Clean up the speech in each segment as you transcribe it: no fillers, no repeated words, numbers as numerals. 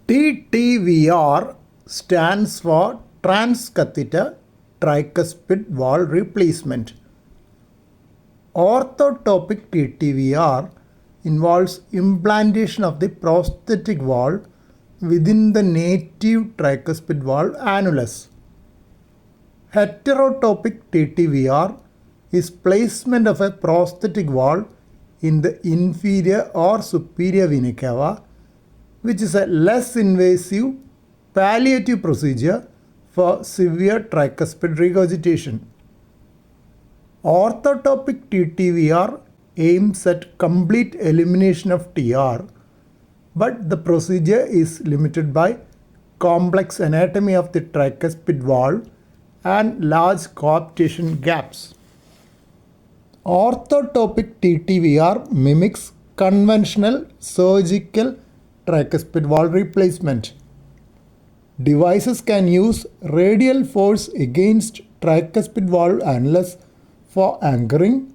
TTVR stands for transcatheter tricuspid valve replacement. Orthotopic TTVR involves implantation of the prosthetic valve within the native tricuspid valve annulus. Heterotopic TTVR is placement of a prosthetic valve in the inferior or superior vena cava, which is a less invasive palliative procedure for severe tricuspid regurgitation. Orthotopic TTVR aims at complete elimination of TR, but the procedure is limited by complex anatomy of the tricuspid valve and large coaptation gaps. Orthotopic TTVR mimics conventional surgical tricuspid valve replacement. Devices can use radial force against tricuspid valve annulus for anchoring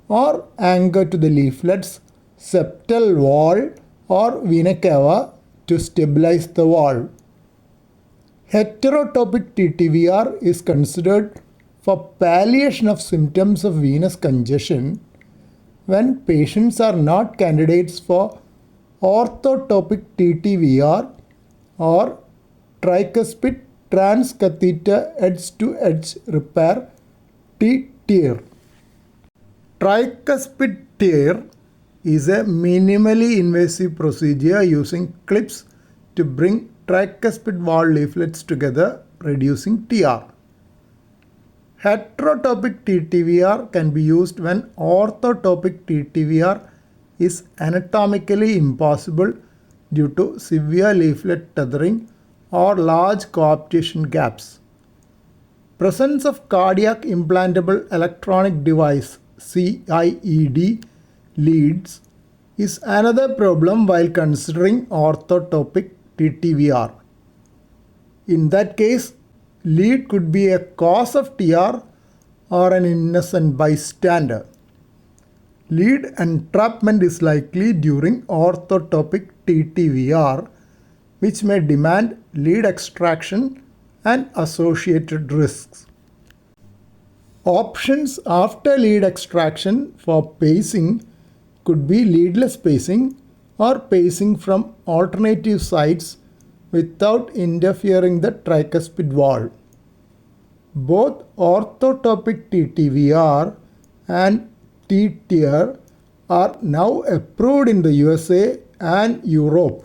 or anchor to the leaflets, septal wall or vena cava to stabilize the valve. Heterotopic TTVR is considered for palliation of symptoms of venous congestion when patients are not candidates for orthotopic TTVR or tricuspid transcatheter edge-to-edge repair TTVR. Tricuspid tear is a minimally invasive procedure using clips to bring tricuspid valve leaflets together, reducing TR. Heterotopic TTVR can be used when orthotopic TTVR is anatomically impossible due to severe leaflet tethering or large coaptation gaps. Presence of cardiac implantable electronic device CIED leads is another problem while considering orthotopic TTVR. In that case, lead could be a cause of TR or an innocent bystander. Lead entrapment is likely during orthotopic TTVR, which may demand lead extraction and associated risks. Options after lead extraction for pacing could be leadless pacing or pacing from alternative sites without interfering the tricuspid valve. Both orthotopic TTVR and TTVR are now approved in the USA and Europe.